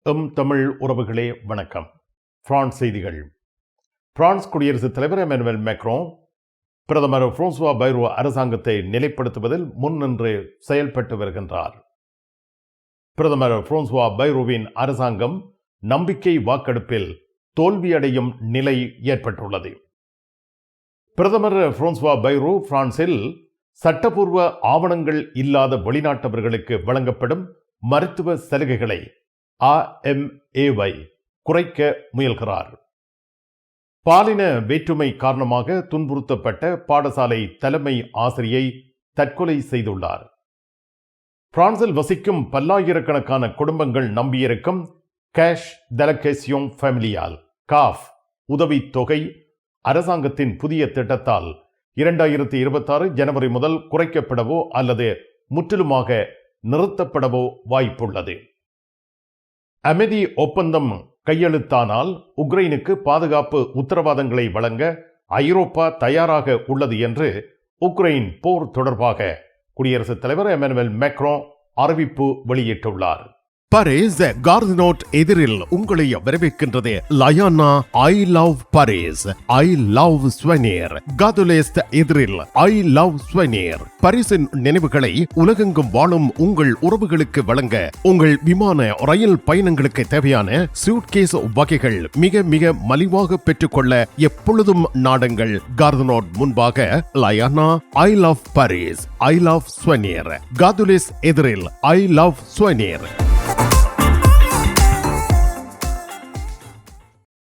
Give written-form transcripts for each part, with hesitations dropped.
தமிழ் உறவுகளே வணக்கம். பிரான்ஸ் செய்திகள். பிரான்ஸ் குடியரசுத் தலைவர் எமனுவல் மேக்ரோன் பிரதமர் பிரான்சுவா பைரோ அரசாங்கத்தை நிலைப்படுத்துவதில் முன்னின்று செயல்பட்டு வருகின்றார். பிரதமர் பிரான்சுவா பைரோவின் அரசாங்கம் நம்பிக்கை வாக்கெடுப்பில் தோல்வியடையும் நிலை ஏற்பட்டுள்ளது. பிரதமர் பிரான்சுவா பைரோ பிரான்சில் சட்டப்பூர்வ ஆவணங்கள் இல்லாத வெளிநாட்டவர்களுக்கு வழங்கப்படும் மருத்துவ சலுகைகளை AMAவை குறைக்க முயல்கிறார். பாலின வேற்றுமை காரணமாக துன்புறுத்தப்பட்ட பாடசாலை தலைமை ஆசிரியை தற்கொலை செய்துள்ளார். பிரான்சில் வசிக்கும் பல்லாயிரக்கணக்கான குடும்பங்கள் நம்பியிருக்கும் கேஷ் d'allocation familiale காஃப் உதவித் தொகை அரசாங்கத்தின் புதிய திட்டத்தால் 2026 ஜனவரி முதல் குறைக்கப்படவோ அல்லது முற்றிலுமாக நிறுத்தப்படவோ வாய்ப்புள்ளது. அமைதி ஒப்பந்தம் கையெழுத்தானால் உக்ரைனுக்கு பாதுகாப்பு உத்தரவாதங்களை வழங்க ஐரோப்பா தயாராக உள்ளது என்று உக்ரைன் போர் தொடர்பாக குடியரசுத் தலைவர் எமனுவல் மேக்ரோன் அறிவிப்பு வெளியிட்டுள்ளார். பாரிஸ் கார்தினோட் எதிரில் உங்களை வரவேற்கின்றது லயானா I love Paris, I love souvenir. காதுலேஸ்ட் எதிரில் ஐ லவ் ஸ்வெனிர். பாரிஸின் நினைவுகளை உலகெங்கும் வாழும் உங்கள் உறவுகளுக்கு வழங்க உங்கள் விமான ரயில் பயணங்களுக்கு தேவையான சூட்கேஸ் வகைகள் மிக மிக மலிவாக பெற்றுக்கொள்ள எப்பொழுதும் நாடுங்கள். கார்தினோட் முன்பாக லயானா I love Paris, I love souvenir. காதுலேஸ் எதிரில் ஐ லவ் ஸ்வெனிர்.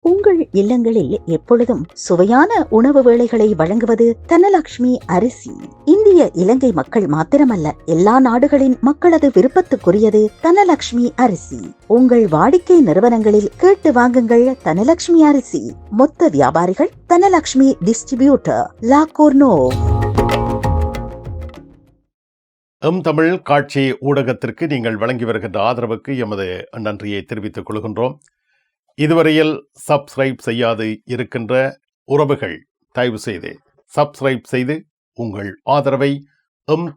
உங்கள் இல்லங்களில் எப்பொழுதும் சுவையான உணவு வேளைகளை வழங்குவது தனலட்சுமி அரிசி. இந்திய இலங்கை மக்கள் மாத்திரமல்ல, எல்லா நாடுகளின் மக்களது விருப்பத்துக்குரியது தனலட்சுமி அரிசி. உங்கள் வாடிக்கை நிறுவனங்களில் கேட்டு வாங்குங்கள் தனலட்சுமி அரிசி. மொத்த வியாபாரிகள் தனலட்சுமி டிஸ்ட்ரிபியூட்டர், லா கோர்னோவ். தமிழ் காட்சி ஊடகத்திற்கு நீங்கள் வழங்கி வருகின்ற ஆதரவுக்கு எமது நன்றியை தெரிவித்துக் கொள்கின்றோம். இதுவரையில் சப்ஸ்கிரைப் செய்யாது இருக்கின்ற உறவுகள் தயவு செய்து சப்ஸ்கிரைப் செய்து உங்கள் ஆதரவை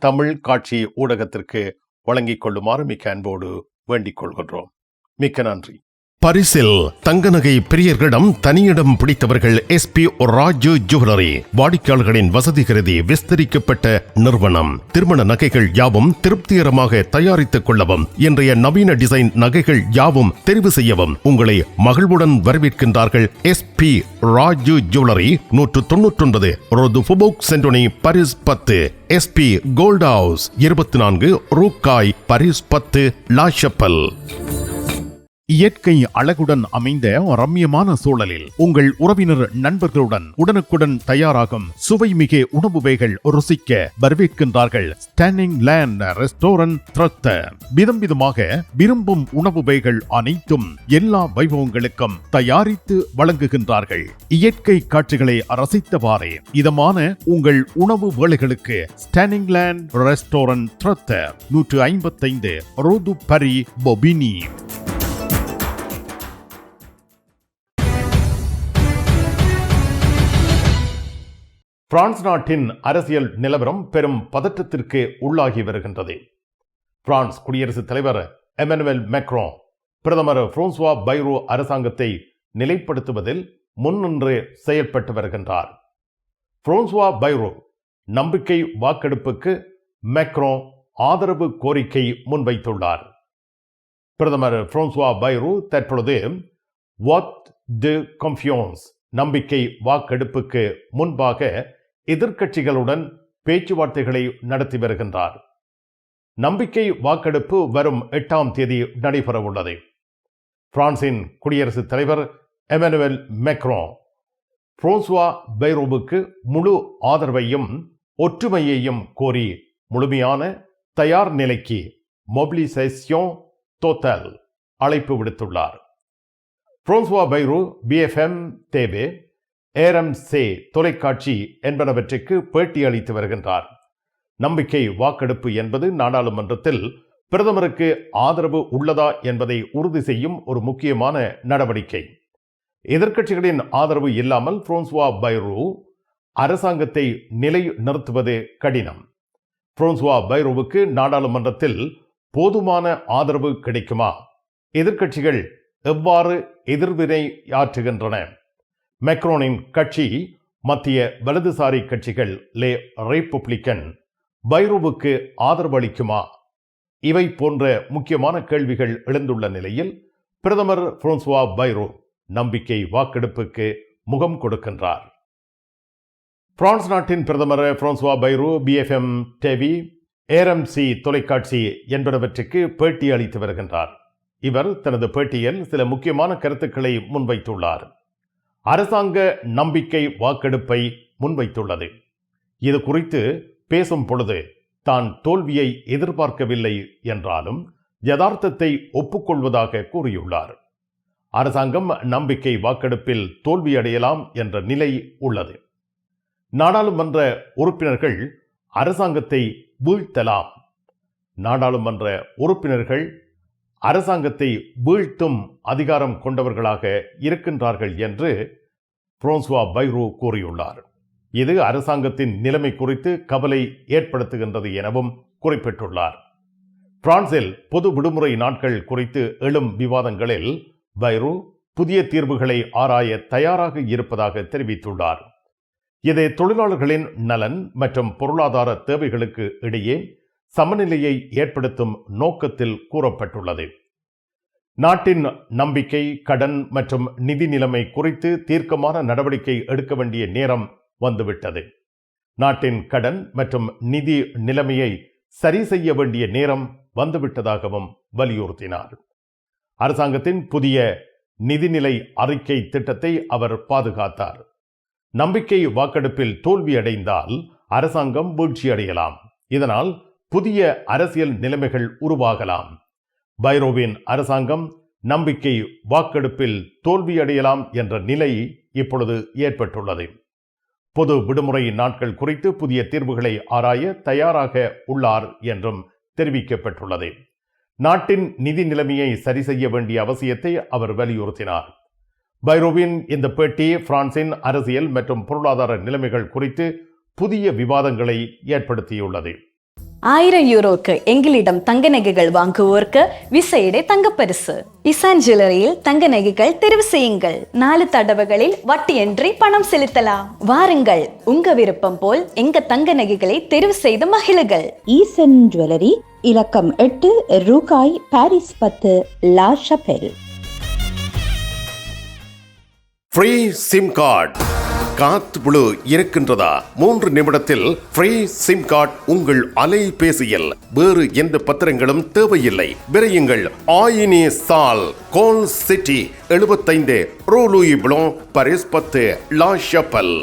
தமிழ் காட்சி ஊடகத்திற்கு வழங்கிக் கொள்ளுமாறு மிக்க அன்போடு வேண்டிக் கொள்கின்றோம். மிக்க நன்றி. பரிசில் தங்க நகை பிரியர்களிடம் தனியிடம் பிடித்தவர்கள் SP ராஜு ஜுவல்லரி. வாடிக்கையாளர்களின் வசதி கருதி விஸ்தரிக்கப்பட்ட நிறுவனம். திருமண நகைகள் யாவும் திருப்திகரமாக தயாரித்துக் கொள்ளவும், இன்றைய நவீன டிசைன் நகைகள் யாவும் தெரிவு செய்யவும் உங்களை மகிழ்வுடன் வரவேற்கின்றார்கள் SP ராஜு ஜுவல்லரி. 199 ரோது ஃபுபோக் சென்டோனி, பாரிஸ் 10. SP கோல்ட் ஹவுஸ் 24 ரூகாய், பாரிஸ் 10, லா ஷப்பல். இயற்கை அழகுடன் அமைந்த ரம்யமான சூழலில் உங்கள் உறவினர் நண்பர்களுடன் உடனுக்குடன் தயாராகும் சுவைமிகு உணவு வகைகள் ருசிக்க வரவேற்கின்றார்கள் ஸ்டாண்டிங் லேண்ட் ரெஸ்டாரண்ட் த்ரத்த. விதம் விதமாக விரும்பும் உணவு வகைகள் அனைத்தும் எல்லா வைபவங்களுக்கும் தயாரித்து வழங்குகின்றார்கள். இயற்கை காட்சிகளை ரசித்தவாறே இதமான உங்கள் உணவு வேளைகளுக்கு ஸ்டாண்டிங் லேண்ட் ரெஸ்டாரண்ட் த்ரத்த, 155 ரோது பரி பொபினி. பிரான்ஸ் நாட்டின் அரசியல் நிலவரம் பெரும் பதற்றத்திற்கு உள்ளாகி வருகின்றது. பிரான்ஸ் குடியரசுத் தலைவர் எமனுவல் மேக்ரோன் பிரதமர் பிரான்சுவா பைரோ அரசாங்கத்தை நிலைப்படுத்துவதில் முன்னின்று செயல்பட்டு வருகின்றார். பிரான்சுவா பைரோ நம்பிக்கை வாக்கெடுப்புக்கு மேக்ரோன் ஆதரவு கோரிக்கை முன்வைத்துள்ளார். பிரதமர் பிரான்சுவா பைரோ தற்பொழுது வாட் டு கன்ஃபியன்ஸ் நம்பிக்கை வாக்கெடுப்புக்கு முன்பாக எதிர்க்கட்சிகளுடன் பேச்சுவார்த்தைகளை நடத்தி வருகின்றார். நம்பிக்கை வாக்கெடுப்பு வரும் 8ஆம் தேதி நடைபெறவுள்ளது. பிரான்சின் குடியரசுத் தலைவர் எமனுவல் மேக்ரோன் பிரான்சுவா பைரோவுக்கு முழு ஆதரவையும் ஒற்றுமையையும் கோரி முழுமையான தயார் நிலைக்கு மொபிலைசேஷன் டோட்டல் அழைப்பு விடுத்துள்ளார். Francois Bayrou BFM TV, RMC தொலைக்காட்சி என்பனவற்றுக்கு பேட்டி அளித்து வருகின்றார். நம்பிக்கை வாக்கெடுப்பு என்பது நாடாளுமன்றத்தில் பிரதமருக்கு ஆதரவு உள்ளதா என்பதை உறுதி செய்யும் ஒரு முக்கியமான நடவடிக்கை. எதிர்க்கட்சிகளின் ஆதரவு இல்லாமல் பிரான்சுவா பைரோ அரசாங்கத்தை நிலை நிறுத்துவது கடினம். பிரான்சுவா பைரோவுக்கு நாடாளுமன்றத்தில் போதுமான ஆதரவு கிடைக்குமா எதிர்க்கட்சிகள் எவ்வாறு எதிர்வினையாற்றுகின்றன? மெக்ரோனின் கட்சி மத்திய வலதுசாரி கட்சிகள் லே ரிபப்ளிக்கன் பைரோவுக்கு ஆதரவு அளிக்குமா? இவை போன்ற முக்கியமான கேள்விகள் எழுந்துள்ள நிலையில் பிரதமர் பிரான்சுவா பைரோ நம்பிக்கை வாக்கெடுப்புக்கு முகம் கொடுக்கின்றார். பிரான்ஸ் நாட்டின் பிரதமர் Francois Bayrou BFM TV, RMC தொலைக்காட்சி என்பனவற்றுக்கு பேட்டி அளித்து வருகின்றார். இவர் தனது பேட்டியில் சில முக்கியமான கருத்துக்களை முன்வைத்துள்ளார். அரசாங்க நம்பிக்கை வாக்கெடுப்பை முன்வைத்துள்ளது. இது குறித்து பேசும் பொழுது தான் தோல்வியை எதிர்பார்க்கவில்லை என்றாலும் யதார்த்தத்தை ஒப்புக்கொள்வதாக கூறியுள்ளார். அரசாங்கம் நம்பிக்கை வாக்கெடுப்பில் தோல்வியடையலாம் என்ற நிலை உள்ளது. நாடாளுமன்ற உறுப்பினர்கள் அரசாங்கத்தை வீழ்த்தலாம். நாடாளுமன்ற உறுப்பினர்கள் அரசாங்கத்தை வீழ்த்தும் அதிகாரம் கொண்டவர்களாக இருக்கின்றார்கள் என்று பிரான்சுவா பைரோ கூறியுள்ளார். இது அரசாங்கத்தின் நிலைமை குறித்து கவலை ஏற்படுத்துகின்றது எனவும் குறிப்பிட்டுள்ளார். பிரான்சில் பொது விடுமுறை நாட்கள் குறித்து எழும் விவாதங்களில் பைரோ புதிய தீர்வுகளை ஆராய தயாராக இருப்பதாக தெரிவித்துள்ளார். இது தொழிலாளர்களின் நலன் மற்றும் பொருளாதார தேவைகளுக்கு இடையே சமநிலையை ஏற்படுத்தும் நோக்கத்தில் கூறப்பட்டுள்ளது. நாட்டின் நம்பிக்கை, கடன் மற்றும் நிதி நிலைமை குறித்து தீர்க்கமான நடவடிக்கை எடுக்க வேண்டிய நேரம் வந்துவிட்டது. நாட்டின் கடன் மற்றும் நிதி நிலைமையை சரி செய்ய வேண்டிய நேரம் வந்துவிட்டதாகவும் வலியுறுத்தினார். அரசாங்கத்தின் புதிய நிதிநிலை அறிக்கை திட்டத்தை அவர் பாதுகாத்தார். நம்பிக்கை வாக்கெடுப்பில் தோல்வியடைந்தால் அரசாங்கம் வீழ்ச்சியடையலாம். இதனால் புதிய அரசியல் நிலைமைகள் உருவாகலாம். பைரோவின் அரசாங்கம் நம்பிக்கை வாக்கெடுப்பில் தோல்வியடையலாம் என்ற நிலை இப்பொழுது ஏற்பட்டுள்ளது. பொது விடுமுறை நாட்கள் குறித்து புதிய தீர்வுகளை ஆராய தயாராக உள்ளார் என்றும் தெரிவிக்கப்பட்டுள்ளது. நாட்டின் நிதி நிலைமையை சரி செய்ய வேண்டிய அவசியத்தை அவர் வலியுறுத்தினார். பைரோவின் இந்த பேட்டி பிரான்சின் அரசியல் மற்றும் பொருளாதார நிலைமைகள் குறித்து புதிய விவாதங்களை ஏற்படுத்தியுள்ளது. 1000 யூரோக்கு எங்களிடம் தங்க நகைகள் வாங்குவோருக்கு விசேட தங்கப்பரிசு. இசான் ஜுவல்லரியில் தங்க நகைகள் தெரிவு செய்யுங்கள். 4 தடவைகளில் வட்டியின்றி பணம் செலுத்தலாம். வாருங்கள், உங்க விருப்பம் போல் எங்க தங்க நகைகளை தெரிவு செய்து மகிழுங்கள். ஈசன் ஜுவல்லரி, இலக்கம் 8, ரூகாய், Paris 10, La Chapelle. Free sim card காத்துப்புழு இருக்கின்றதா? 3 நிமிடத்தில் ஃப்ரீ சிம் கார்டு உங்கள் அலைபேசியில். வேறு எந்த பத்திரங்களும் தேவையில்லை. விரையுங்கள். ஆயினி சால், கோல் சிட்டி 75, ரூ லூயி ப்ளோன், பாரிஸ் 10, லா ஷப்பல்.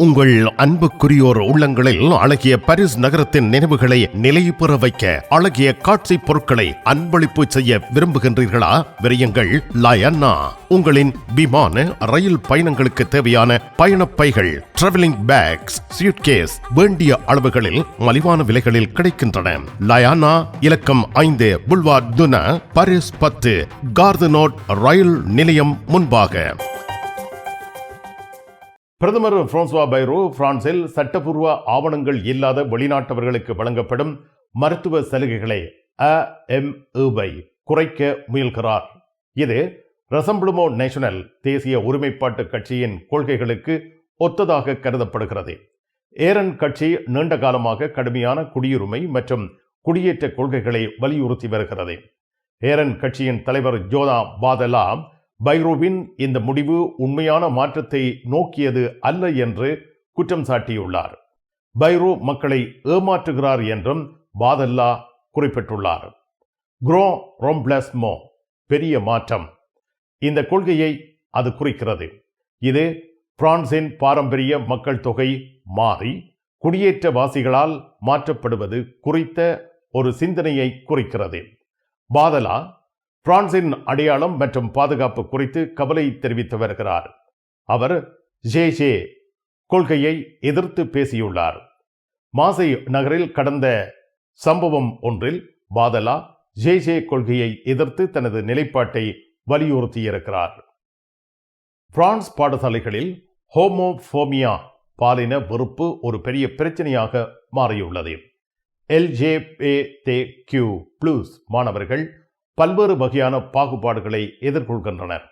உங்கள் அன்புக்குரியோர் உள்ளங்களில் அழகிய பாரிஸ் நகரத்தின் நினைவுகளை நிலைபெற வைக்க அழகிய காட்சி பொருட்களை அன்பளிப்பு செய்ய விரும்புகின்றீர்களா? விரையுங்கள். லயன்னா உங்களின் விமான, ரயில் பயணங்களுக்கு தேவையான பயணப்பைகள், டிராவலிங் பேக்ஸ், சூட்கேஸ் வேண்டிய அளவுகளில் மலிவான விலைகளில் கிடைக்கின்றன. லயானா, இலக்கம் 5, புல்வார் துனா, பாரிஸ் 10, கார்தனோட் ரயில் நிலையம் முன்பாக. பிரதமர் பிரான்சுவா பைரோ பிரான்சில் சட்டப்பூர்வ ஆவணங்கள் இல்லாத வெளிநாட்டவர்களுக்கு வழங்கப்படும் மருத்துவ சலுகைகளை AME குறைக்க முயல்கிறார். இது ரசம்பிளுமோ நேஷனல் தேசிய ஒருமைப்பாட்டு கட்சியின் கொள்கைகளுக்கு ஒத்ததாக கருதப்படுகிறது. ஏரன் கட்சி நீண்ட காலமாக கடுமையான குடியுரிமை மற்றும் குடியேற்ற கொள்கைகளை வலியுறுத்தி வருகிறது. ஏரன் கட்சியின் தலைவர் ஜோதா பாதலா பைரோவின் இந்த முடிவு உண்மையான மாற்றத்தை நோக்கியது அல்ல என்று குற்றம் சாட்டியுள்ளார். பைரோ மக்களை ஏமாற்றுகிறார் என்றும் பாதல்லா குறிப்பிட்டுள்ளார். கிரோ ரொம்ப்ளஸ்மோ, பெரிய மாற்றம், இந்த கொள்கையை அது குறிக்கிறது. இது பிரான்சின் பாரம்பரிய மக்கள் தொகை மாறி குடியேற்றவாசிகளால் மாற்றப்படுவது குறித்த ஒரு சிந்தனையை குறிக்கிறது. பாதலா பிரான்சின் அடையாளம் மற்றும் பாதுகாப்பு குறித்து கவலை தெரிவித்து வருகிறார். அவர் ஜேஜே கொள்கையை எதிர்த்து பேசியுள்ளார். மாசை நகரில் கடந்த சம்பவம் ஒன்றில் பாதலா ஜேஜே கொள்கையை எதிர்த்து தனது நிலைப்பாட்டை வலியுறுத்தியிருக்கிறார். பிரான்ஸ் பாடசாலைகளில் ஹோமோபோமியா, பாலின வெறுப்பு ஒரு பெரிய பிரச்சனையாக மாறியுள்ளது. LGBTQ+ மாணவர்கள் பல்வேறு வகையான பாகுபாடுகளை எதிர்கொள்கின்றனர்.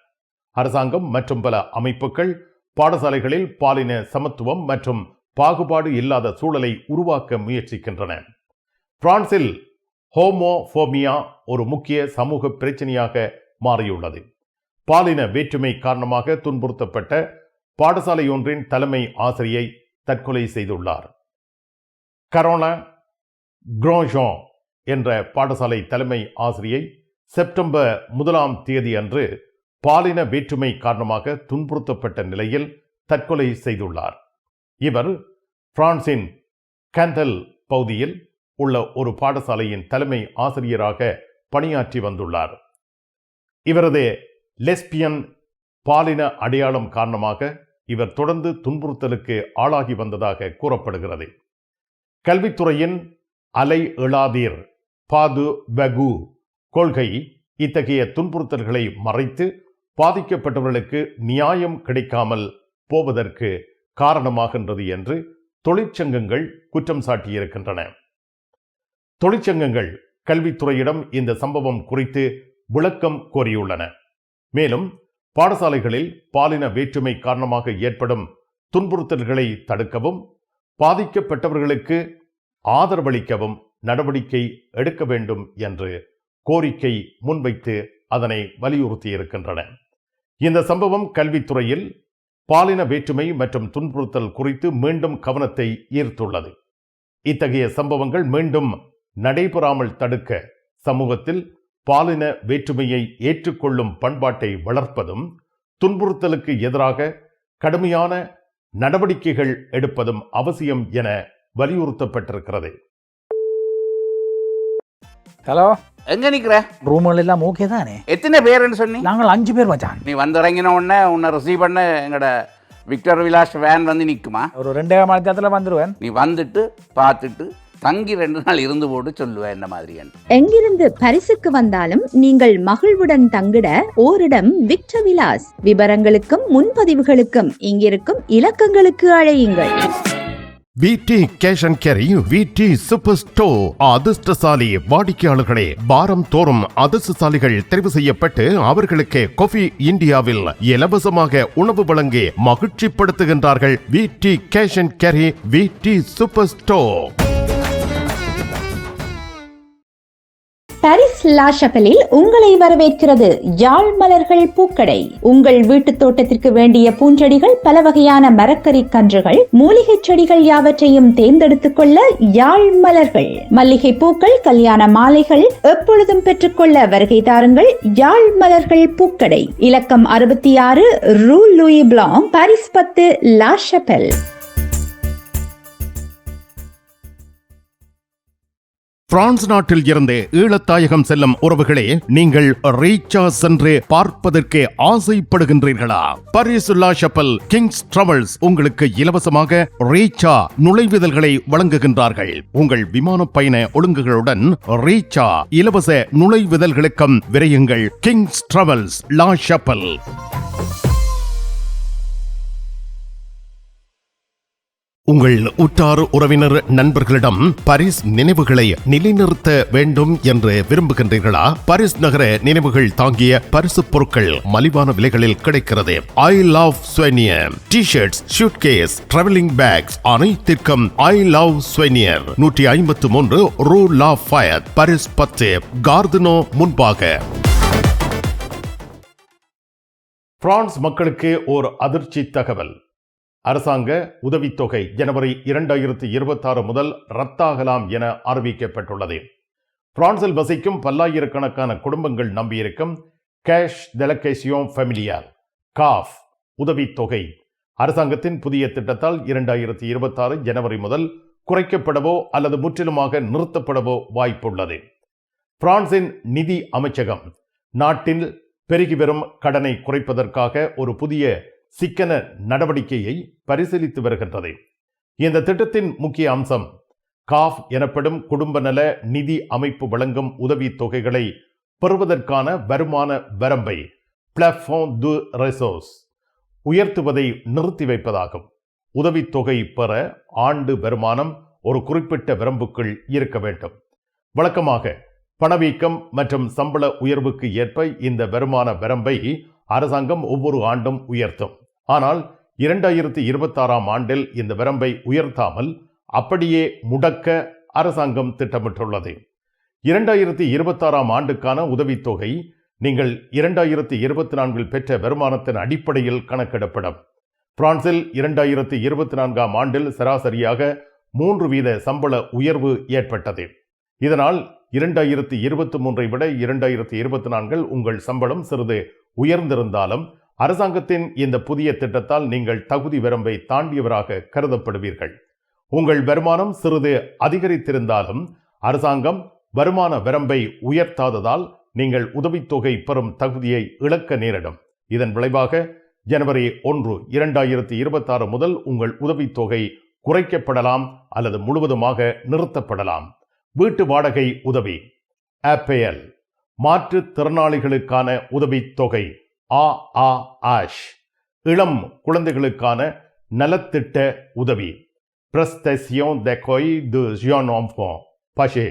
அரசாங்கம் மற்றும் பல அமைப்புகள் பாடசாலைகளில் பாலின சமத்துவம் மற்றும் பாகுபாடு இல்லாத சூழலை உருவாக்க முயற்சிக்கின்றன. பிரான்சில் ஹோமோபோபியா ஒரு முக்கிய சமூக பிரச்சனையாக மாறியுள்ளது. பாலின வேற்றுமை காரணமாக துன்புறுத்தப்பட்ட பாடசாலையொன்றின் தலைமை ஆசிரியை தற்கொலை செய்துள்ளார். கரோனா கிரான்ஜான் என்ற பாடசாலை தலைமை ஆசிரியை செப்டம்பர் 1 அன்று பாலின வேற்றுமை காரணமாக துன்புறுத்தப்பட்ட நிலையில் தற்கொலை செய்துள்ளார். இவர் பிரான்சின் கேண்டல் பகுதியில் உள்ள ஒரு பாடசாலையின் தலைமை ஆசிரியராக பணியாற்றி வந்துள்ளார். இவரது லெஸ்பியன் பாலின அடையாளம் காரணமாக இவர் தொடர்ந்து துன்புறுத்தலுக்கு ஆளாகி வந்ததாக கூறப்படுகிறது. கல்வித்துறையின் அலை எழாதீர் பாது பகு கொள்கை இத்தகைய துன்புறுத்தல்களை மறைத்து பாதிக்கப்பட்டவர்களுக்கு நியாயம் கிடைக்காமல் போவதற்கு காரணமாகின்றது என்று தொழிற்சங்கங்கள் குற்றம் சாட்டியிருக்கின்றன. தொழிற்சங்கங்கள் கல்வித்துறையிடம் இந்த சம்பவம் குறித்து விளக்கம் கோரியுள்ளன. மேலும் பாடசாலைகளில் பாலின வேற்றுமை காரணமாக ஏற்படும் துன்புறுத்தல்களை தடுக்கவும் பாதிக்கப்பட்டவர்களுக்கு ஆதரவளிக்கவும் நடவடிக்கை எடுக்க வேண்டும் என்று கோரிக்கை முன்வைத்து அதனை வலியுறுத்தியிருக்கின்றன. இந்த சம்பவம் கல்வித்துறையில் பாலின வேற்றுமை மற்றும் துன்புறுத்தல் குறித்து மீண்டும் கவனத்தை ஈர்த்துள்ளது. இத்தகைய சம்பவங்கள் மீண்டும் நடைபெறாமல் தடுக்க சமூகத்தில் பாலின வேற்றுமையை ஏற்றுக்கொள்ளும் பண்பாட்டை வளர்ப்பதும் துன்புறுத்தலுக்கு எதிராக கடுமையான நடவடிக்கைகள் எடுப்பதும் அவசியம் என வலியுறுத்தப்பட்டிருக்கிறது. ஹலோ, எங்க நிக்கிற? ரூம்கள் எல்லாம் ஓகே தானே? எத்தனை பேருன்னு சொன்னி? நாங்கள் 5 பேர் மச்சான். நீ வந்து இறங்கின உடனே உன்னை ரிசீவ் பண்ண எங்கட விக்டர் விலாஸ் வேன் வந்து நிற்குமா? ஒரு 2 மணி நேரத்தில் வந்துடுவேன். நீ வந்துட்டு பார்த்துட்டு தங்கி 2 நாள் இருந்து போட்டு சொல்லுவேன் என்ன மாதிரி. எங்கிருந்து பரிசுக்கு வந்தாலும் நீங்கள் மகிழ்வுடன் தங்கிட ஓரிடம் விக்டர் விலாஸ். விவரங்களுக்கும் முன்பதிவுகளுக்கும் இங்கிருக்கும் இலக்கங்களுக்கு அழையுங்கள். VT cash and carry VT super store. அதிர்ஷ்டசாலி வாடிக்கையாளர்களே, வாரம் தோறும் அதிர்ஷ்டசாலிகள் தெரிவு செய்யப்பட்டு அவர்களுக்கு காஃபி இந்தியாவில் இலவசமாக உணவு வழங்கி மகிழ்ச்சிப்படுத்துகின்றார்கள். VT cash and carry VT super store. Paris லா ஷப்பலில் உங்களை வரவேற்கிறது யாழ் மலர்கள் பூக்கடை. உங்கள் வீட்டு தோட்டத்திற்கு வேண்டிய பூஞ்செடிகள், பல வகையான மரக்கறி கன்றுகள், மூலிகை செடிகள் யாவற்றையும் தேர்ந்தெடுத்துக் கொள்ள யாழ் மலர்கள். மல்லிகை பூக்கள், கல்யாண மாலைகள் எப்பொழுதும் பெற்றுக்கொள்ள வருகை தாருங்கள். யாழ் மலர்கள் பூக்கடை, இலக்கம் 66 ரூ Louis Blanc, Paris 10, La ஷப்பல். France நாட்டில் இருந்து ஈழத்தாயகம் செல்லும் உறவுகளே, நீங்கள் ரீச்சா சென்று பார்ப்பதற்கு ஆசைப்படுகின்றீர்களா? பாரிஸ் லா ஷப்பல் கிங்ஸ் டிராவல்ஸ் உங்களுக்கு இலவசமாக ரீச்சா நுழைவுதல்களை வழங்குகின்றார்கள். உங்கள் விமான பயண ஒழுங்குகளுடன் ரீச்சா இலவச நுழைவுதல்களுக்கும் விரையுங்கள். கிங்ஸ் டிராவல்ஸ் லா ஷப்பல். உங்கள் உற்றார் உறவினர் நண்பர்களிடம் பாரிஸ் நினைவுகளை நிலைநிறுத்த வேண்டும் என்று விரும்புகின்றீர்களா? பாரிஸ் நகர நினைவுகள் தாங்கிய பரிசு பொருட்கள் மலிவான விலைகளில் கிடைக்கிறது. I love souvenir T-shirts, suitcase, travelling packs அனைத்திற்கும் ஐ லவ் ஸ்வெனியர். 153 ரூ லா ஃபயத், பாரிஸ் 10, கார்தினோ முன்பாக. பிரான்ஸ் மக்களுக்கு ஓர் அதிர்ச்சி தகவல். அரசாங்க உதவித்தொகை ஜனவரி 2026 முதல் ரத்தாகலாம் என அறிவிக்கப்பட்டுள்ளது. பிரான்சில் வசிக்கும் பல்லாயிரக்கணக்கான குடும்பங்கள் நம்பியிருக்கும் கேஷ் டெலகேஷன் ஃபெமிலியால் காஃப் உதவித்தொகை அரசாங்கத்தின் புதிய திட்டத்தால் 2026 ஜனவரி முதல் குறைக்கப்படவோ அல்லது முற்றிலுமாக நிறுத்தப்படவோ வாய்ப்புள்ளது. பிரான்சின் நிதி அமைச்சகம் நாட்டில் பெருகி வரும் கடனை குறைப்பதற்காக ஒரு புதிய சிக்கன நடவடிக்கையை பரிசீலித்து வருகின்றது. இந்த திட்டத்தின் முக்கிய அம்சம் காஃப் எனப்படும் குடும்ப நல நிதி அமைப்பு வழங்கும் உதவி தொகைகளை பெறுவதற்கான வருமான வரம்பை பிளாஃபோன் டு ரெசோர்ஸ் உயர்த்துவதை நிறுத்தி வைப்பதாகும். உதவித்தொகை பெற ஆண்டு வருமானம் ஒரு குறிப்பிட்ட வரம்புக்குள் இருக்க வேண்டும். வழக்கமாக பணவீக்கம் மற்றும் சம்பள உயர்வுக்கு ஏற்ப இந்த வருமான வரம்பை அரசாங்கம் ஒவ்வொரு ஆண்டும் உயர்த்தும். ஆனால் 2026ஆம் ஆண்டில் இந்த வரம்பை உயர்த்தாமல் அப்படியே முடக்க அரசாங்கம் திட்டமிட்டுள்ளது. 2026ஆம் ஆண்டுக்கான உதவித்தொகை நீங்கள் 2024 பெற்ற வருமானத்தின் அடிப்படையில் கணக்கிடப்படும். பிரான்சில் 2024ஆம் ஆண்டில் சராசரியாக 3% சம்பள உயர்வு ஏற்பட்டது. இதனால் 2023ஐ விட 2024 உங்கள் சம்பளம் சிறிது உயர்ந்திருந்தாலும் அரசாங்கத்தின் இந்த புதிய திட்டத்தால் நீங்கள் தகுதி வரம்பை தாண்டியவராக கருதப்படுவீர்கள். உங்கள் வருமானம் சிறிது அதிகரித்திருந்தாலும் அரசாங்கம் வருமான வரம்பை உயர்த்தாததால் நீங்கள் உதவித்தொகை பெறும் தகுதியை இழக்க நேரிடும். இதன் விளைவாக ஜனவரி 1, 2026 முதல் உங்கள் உதவித்தொகை குறைக்கப்படலாம் அல்லது முழுவதுமாக நிறுத்தப்படலாம். வீட்டு வாடகை உதவி APL, மாற்றுத்திறனாளிகளுக்கான உதவித்தொகை AAH, இளம் குழந்தைகளுக்கான நலத்திட்ட உதவி Prestation d'accueil de jeunes enfants PAJE.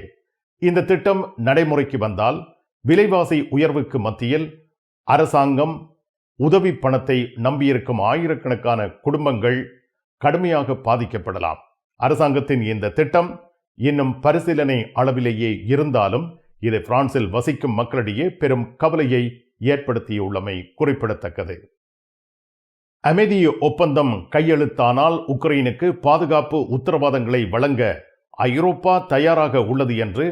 இந்த திட்டம் நடைமுறைக்கு வந்தால் விலைவாசி உயர்வுக்கு மத்தியில் அரசாங்கம் உதவி பணத்தை நம்பியிருக்கும் ஆயிரக்கணக்கான குடும்பங்கள் கடுமையாக பாதிக்கப்படலாம். அரசாங்கத்தின் இந்த திட்டம் இன்னும் பரிசீலனை அளவிலேயே இருந்தாலும் இது பிரான்சில் வசிக்கும் மக்களிடையே பெரும் கவலையை ஏற்படுத்தியுள்ளமை குறிப்பிடத்தக்கது. அமைதி ஒப்பந்தம் கையெழுத்தானால் உக்ரைனுக்கு பாதுகாப்பு உத்தரவாதங்களை வழங்க ஐரோப்பா தயாராக உள்ளது என்று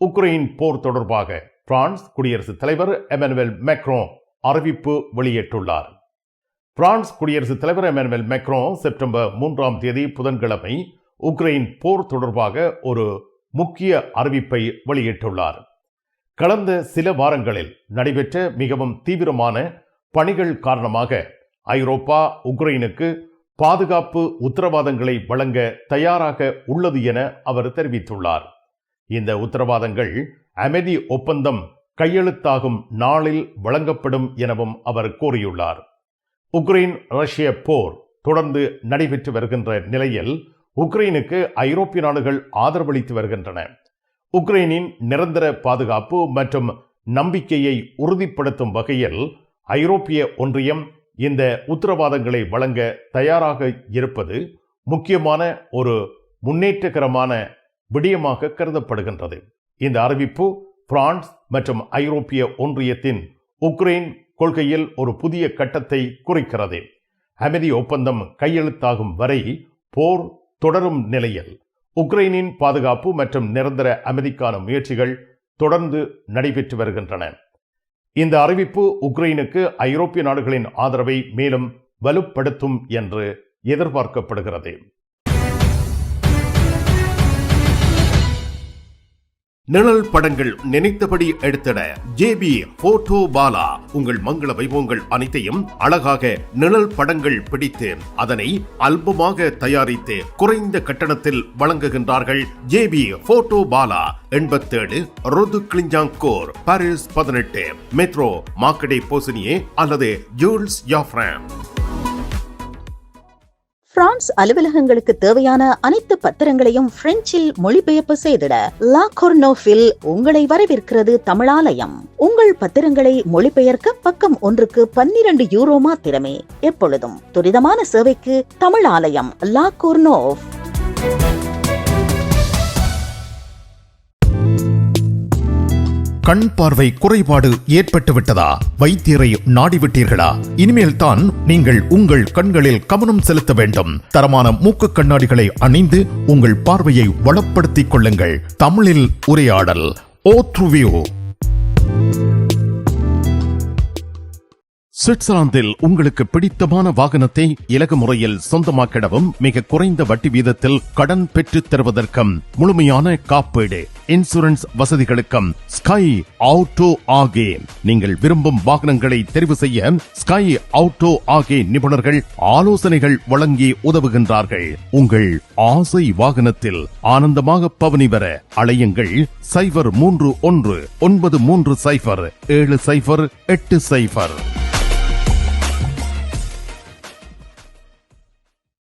உக்ரைன் போர் தொடர்பாக பிரான்ஸ் குடியரசுத் தலைவர் எமனுவேல் மேக்ரோ அறிவிப்பு வெளியிட்டுள்ளார். பிரான்ஸ் குடியரசுத் தலைவர் எமனுவேல் மேக்ரோ செப்டம்பர் 3ஆம் தேதி புதன்கிழமை உக்ரைன் போர் தொடர்பாக ஒரு முக்கிய அறிவிப்பை வெளியிட்டுள்ளார். கடந்த சில வாரங்களில் நடைபெற்ற மிகவும் தீவிரமான பணிகள் காரணமாக ஐரோப்பா உக்ரைனுக்கு பாதுகாப்பு உத்தரவாதங்களை வழங்க தயாராக உள்ளது என அவர் தெரிவித்துள்ளார். இந்த உத்தரவாதங்கள் அமைதி ஒப்பந்தம் கையெழுத்தாகும் நாளில் வழங்கப்படும் எனவும் அவர் கூறியுள்ளார். உக்ரைன் ரஷ்ய போர் தொடர்ந்து நடைபெற்று வருகின்ற நிலையில் உக்ரைனுக்கு ஐரோப்பிய நாடுகள் ஆதரவளித்து வருகின்றன. உக்ரைனின் நிரந்தர பாதுகாப்பு மற்றும் நம்பிக்கையை உறுதிப்படுத்தும் வகையில் ஐரோப்பிய ஒன்றியம் இந்த உத்தரவாதங்களை வழங்க தயாராக இருப்பது முக்கியமான ஒரு முன்னேற்றகரமான விடயமாக கருதப்படுகின்றது. இந்த அறிவிப்பு பிரான்ஸ் மற்றும் ஐரோப்பிய ஒன்றியத்தின் உக்ரைன் கொள்கையில் ஒரு புதிய கட்டத்தை குறிக்கிறது. அமைதி ஒப்பந்தம் கையெழுத்தாகும் வரை போர் தொடரும் நிலையில் உக்ரைனின் பாதுகாப்பு மற்றும் நிரந்தர அமைதிக்கான முயற்சிகள் தொடர்ந்து நடைபெற்று வருகின்றன. இந்த அறிவிப்பு உக்ரைனுக்கு ஐரோப்பிய நாடுகளின் ஆதரவை மேலும் வலுப்படுத்தும் என்று எதிர்பார்க்கப்படுகிறது. நிழல் படங்கள் நினைத்தபடி எடுத்திட JB போட்டோ பாலா உங்கள் மங்கள வைபவங்கள் அனைத்தையும் அழகாக நிழல் படங்கள் பிடித்து அதனை ஆல்பமாக தயாரித்து குறைந்த கட்டணத்தில் வழங்குகின்றார்கள். JB போட்டோ பாலா 87 ரோது கிளிஞ்சாங்கோர், பாரிஸ் 18, மெட்ரோ மார்க்கெடே போசினியே அல்லது ஜூல்ஸ் யாஃப்ரான். பிரான்ஸ் அலுவலகங்களுக்கு தேவையான அனைத்து பத்திரங்களையும் பிரெஞ்சில் மொழிபெயர்ப்பு செய்திட லா கொர்னோஃபில் உங்களை வரவேற்கிறது தமிழாலயம். உங்கள் பத்திரங்களை மொழிபெயர்க்க பக்கம் ஒன்றுக்கு 12 யூரோ மாத்திரமே. எப்பொழுதும் துரிதமான சேவைக்கு தமிழாலயம், லா கொர்னோஃப். கண் பார்வை குறைபாடு ஏற்பட்டுவிட்டதா? வைத்தியரை நாடிவிட்டீர்களா? இனிமேல் தான் நீங்கள் உங்கள் கண்களில் கவனம் செலுத்த வேண்டும். தரமான மூக்கு கண்ணாடிகளை அணிந்து உங்கள் பார்வையை வளப்படுத்திக் கொள்ளுங்கள். தமிழில் உரையாடல் ஓத்ருவியூ. சுவிட்சர்லாந்தில் உங்களுக்கு பிடித்தமான வாகனத்தை இலகு முறையில் சொந்தமாக்கிடவும் மிக குறைந்த வட்டி வீதத்தில் கடன் பெற்றுத் தருவதற்கும் முழுமையான காப்பீடு இன்சூரன்ஸ் வசதிகளுக்கும் ஸ்கை ஆட்டோ ஆகே. நீங்கள் விரும்பும் வாகனங்களை தெரிவு செய்ய ஸ்கை ஆட்டோ ஆகே நிபுணர்கள் ஆலோசனைகள் வழங்கி உதவுகின்றார்கள். உங்கள் ஆசை வாகனத்தில் ஆனந்தமாக பவனி வர அழையுங்கள் 031 930 7080.